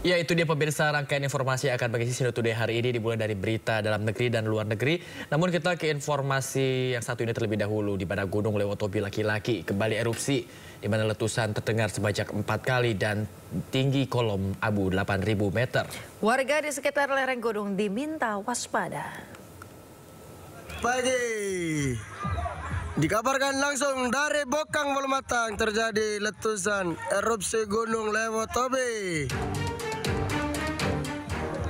Ya, itu dia pemirsa rangkaian informasi yang akan bagi Sino Today hari ini dimulai dari berita dalam negeri dan luar negeri. Namun kita ke informasi yang satu ini terlebih dahulu. Di mana Gunung Lewotobi laki-laki kembali erupsi, di mana letusan terdengar sebanyak 4 kali dan tinggi kolom abu 8.000 meter. Warga di sekitar lereng gunung diminta waspada. Pagi. Dikabarkan langsung dari Bokang Walumatang terjadi letusan erupsi Gunung Lewotobi.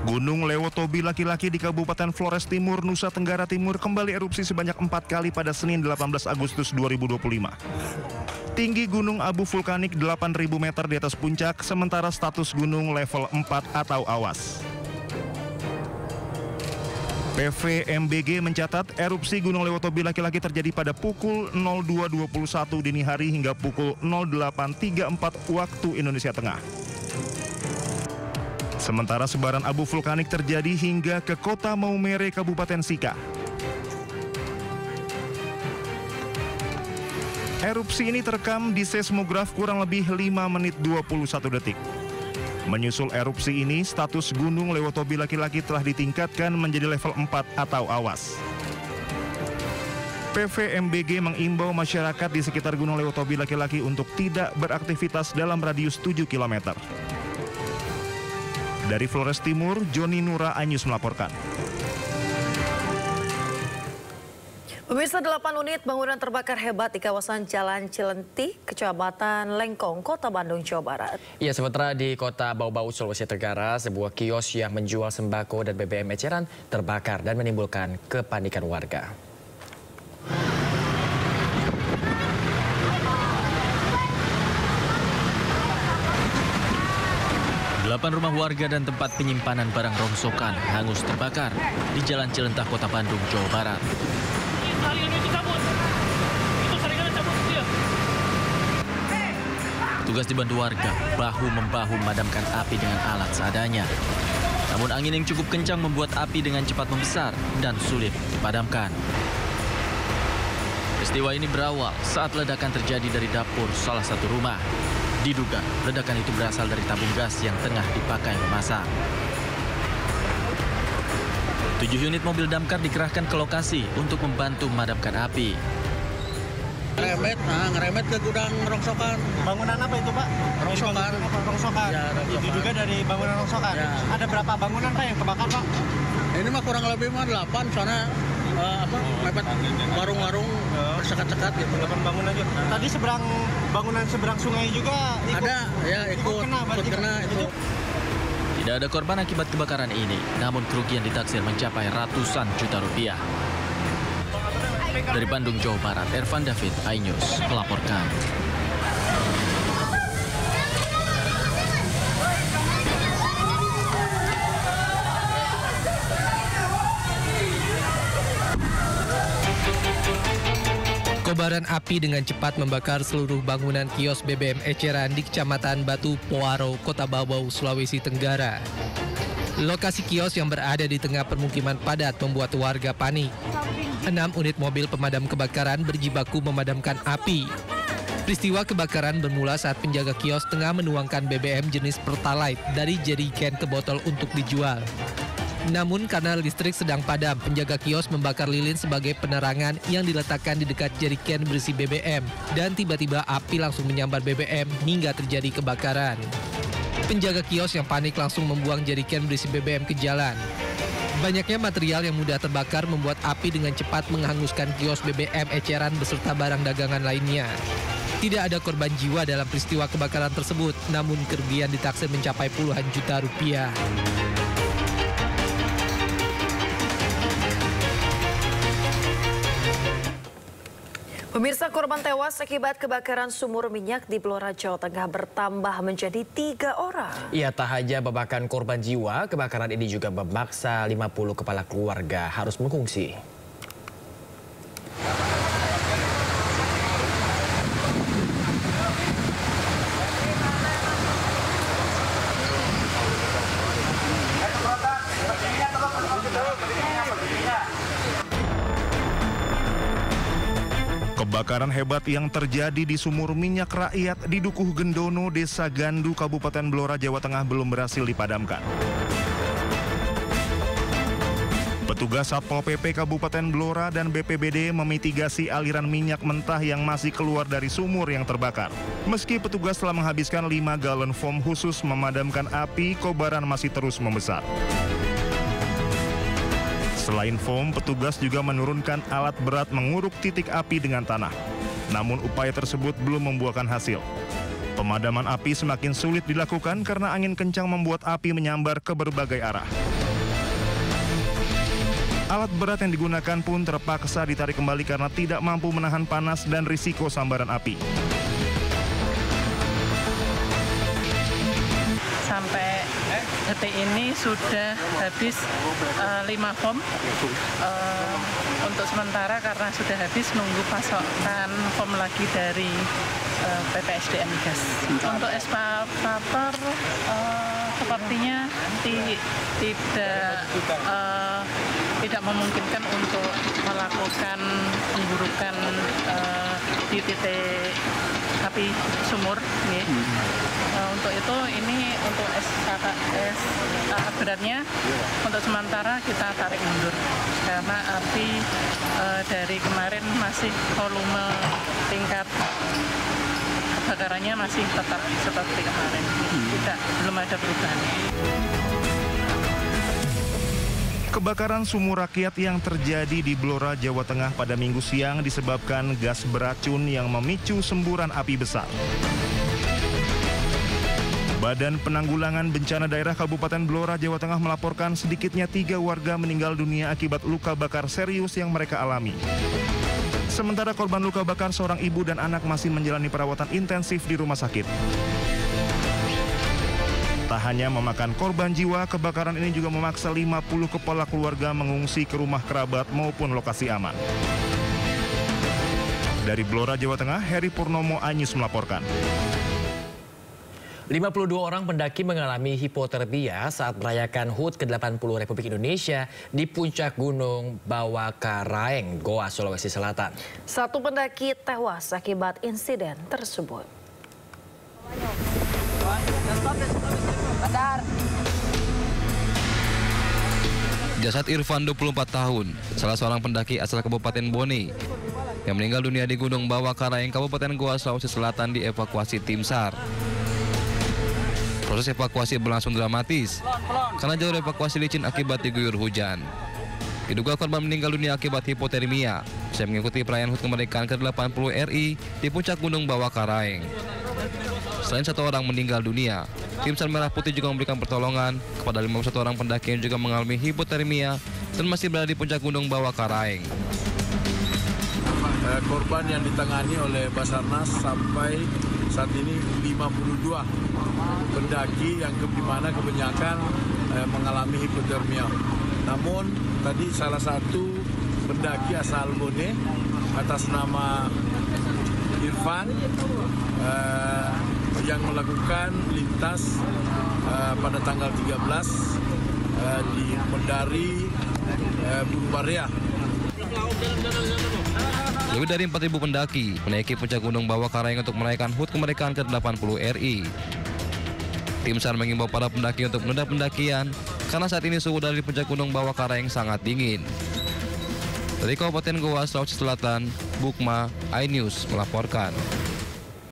Gunung Lewotobi laki-laki di Kabupaten Flores Timur, Nusa Tenggara Timur kembali erupsi sebanyak 4 kali pada Senin 18 Agustus 2025. Tinggi gunung abu vulkanik 8.000 meter di atas puncak, sementara status gunung level 4 atau awas. PVMBG mencatat erupsi Gunung Lewotobi laki-laki terjadi pada pukul 02.21 dini hari hingga pukul 08.34 waktu Indonesia Tengah. Sementara sebaran abu vulkanik terjadi hingga ke kota Maumere, Kabupaten Sika. Erupsi ini terekam di seismograf kurang lebih 5 menit 21 detik. Menyusul erupsi ini, status Gunung Lewotobi laki-laki telah ditingkatkan menjadi level 4 atau awas. PVMBG mengimbau masyarakat di sekitar Gunung Lewotobi laki-laki untuk tidak beraktivitas dalam radius 7 km. Dari Flores Timur, Joni Nura Anyus melaporkan. Pemirsa, 8 unit bangunan terbakar hebat di kawasan Jalan Cilenti, Kecamatan Lengkong, Kota Bandung, Jawa Barat. Ya, sementara di Kota Bau-Bau, Sulawesi Tenggara, sebuah kios yang menjual sembako dan BBM eceran terbakar dan menimbulkan kepanikan warga. Delapan rumah warga dan tempat penyimpanan barang rongsokan hangus terbakar di Jalan Cilentah, Kota Bandung, Jawa Barat. Tugas dibantu warga bahu-membahu memadamkan api dengan alat seadanya. Namun angin yang cukup kencang membuat api dengan cepat membesar dan sulit dipadamkan. Peristiwa ini berawal saat ledakan terjadi dari dapur salah satu rumah. Diduga ledakan itu berasal dari tabung gas yang tengah dipakai memasak. 7 unit mobil damkar dikerahkan ke lokasi untuk membantu memadamkan api. Ngeremet ke gudang rongsokan. Bangunan apa itu, Pak? Rongsokan. Rongsokan. Ya, rongsokan. Diduga dari bangunan rongsokan. Ya. Ada berapa bangunan, Pak, yang kebakar, Pak? Ini mah kurang lebih 8, soalnya mepet warung-warung bersekat-sekat gitu. 8 bangunan juga. Tadi bangunan seberang sungai juga ada, ya ikut kena itu. Tidak ada korban akibat kebakaran ini, namun kerugian ditaksir mencapai ratusan juta rupiah. Dari Bandung, Jawa Barat, Ervan David, iNews melaporkan. Kobaran api dengan cepat membakar seluruh bangunan kios BBM eceran di Kecamatan Batu Poaro, Kota Bau-Bau, Sulawesi Tenggara. Lokasi kios yang berada di tengah permukiman padat membuat warga panik. 6 unit mobil pemadam kebakaran berjibaku memadamkan api. Peristiwa kebakaran bermula saat penjaga kios tengah menuangkan BBM jenis Pertalite dari jerigen ke botol untuk dijual. Namun karena listrik sedang padam, penjaga kios membakar lilin sebagai penerangan yang diletakkan di dekat jerigen berisi BBM. Dan tiba-tiba api langsung menyambar BBM hingga terjadi kebakaran. Penjaga kios yang panik langsung membuang jerigen berisi BBM ke jalan. Banyaknya material yang mudah terbakar membuat api dengan cepat menghanguskan kios BBM eceran beserta barang dagangan lainnya. Tidak ada korban jiwa dalam peristiwa kebakaran tersebut, namun kerugian ditaksir mencapai puluhan juta rupiah. Pemirsa, korban tewas akibat kebakaran sumur minyak di Blora, Jawa Tengah bertambah menjadi 3 orang. Ya, tak hanya memakan korban jiwa, kebakaran ini juga memaksa 50 kepala keluarga harus mengungsi. Kebakaran hebat yang terjadi di sumur minyak rakyat di Dukuh Gendono, Desa Gandu, Kabupaten Blora, Jawa Tengah belum berhasil dipadamkan. Petugas Satpol PP Kabupaten Blora dan BPBD memitigasi aliran minyak mentah yang masih keluar dari sumur yang terbakar. Meski petugas telah menghabiskan 5 galon foam khusus memadamkan api, kobaran masih terus membesar. Selain foam, petugas juga menurunkan alat berat menguruk titik api dengan tanah. Namun upaya tersebut belum membuahkan hasil. Pemadaman api semakin sulit dilakukan karena angin kencang membuat api menyambar ke berbagai arah. Alat berat yang digunakan pun terpaksa ditarik kembali karena tidak mampu menahan panas dan risiko sambaran api. Sampai detik ini sudah habis 5 foam. Untuk sementara karena sudah habis, nunggu pasokan foam lagi dari PT SDM Gas. Untuk eskavator sepertinya tidak memungkinkan untuk melakukan pemburukan di titik api sumur. Untuk itu ini untuk beratnya untuk sementara kita tarik mundur karena api dari kemarin masih volume tingkat kebakarannya masih tetap seperti kemarin, belum ada perubahan. Kebakaran sumur rakyat yang terjadi di Blora, Jawa Tengah pada Minggu siang disebabkan gas beracun yang memicu semburan api besar. Badan Penanggulangan Bencana Daerah Kabupaten Blora, Jawa Tengah melaporkan sedikitnya 3 warga meninggal dunia akibat luka bakar serius yang mereka alami. Sementara korban luka bakar seorang ibu dan anak masih menjalani perawatan intensif di rumah sakit. Tak hanya memakan korban jiwa, kebakaran ini juga memaksa 50 kepala keluarga mengungsi ke rumah kerabat maupun lokasi aman. Dari Blora, Jawa Tengah, Heri Purnomo, iNews melaporkan. 52 orang pendaki mengalami hipotermia saat merayakan HUT ke-80 Republik Indonesia di puncak Gunung Bawakaraeng, Goa, Sulawesi Selatan. 1 pendaki tewas akibat insiden tersebut. Jasad Irfan, 24 tahun, salah seorang pendaki asal Kabupaten Bone, yang meninggal dunia di Gunung Bawakaraeng, Kabupaten Goa, Sulawesi Selatan dievakuasi tim SAR. Proses evakuasi berlangsung dramatis karena jalur evakuasi licin akibat diguyur hujan. Diduga korban meninggal dunia akibat hipotermia usai mengikuti perayaan HUT kemerdekaan ke-80 RI di puncak Gunung Bawakaraeng. Selain 1 orang meninggal dunia, tim SAR Merah Putih juga memberikan pertolongan kepada 51 orang pendaki yang juga mengalami hipotermia dan masih berada di puncak Gunung Bawakaraeng. Korban yang ditangani oleh Basarnas sampai saat ini 52 pendaki yang dimana kebanyakan mengalami hipotermia. Namun tadi salah satu pendaki asal Bone atas nama Irfan yang melakukan lintas pada tanggal 13 di Mendari Bumbaria. Lebih dari 4.000 pendaki menaiki puncak Gunung Bawakaraeng untuk merayakan HUT kemerdekaan ke-80 RI. Tim SAR mengimbau para pendaki untuk menunda pendakian karena saat ini suhu udara di puncak Gunung Bawakaraeng sangat dingin. Dari Kabupaten Goa, Sulawesi Selatan, Bukma, iNews melaporkan.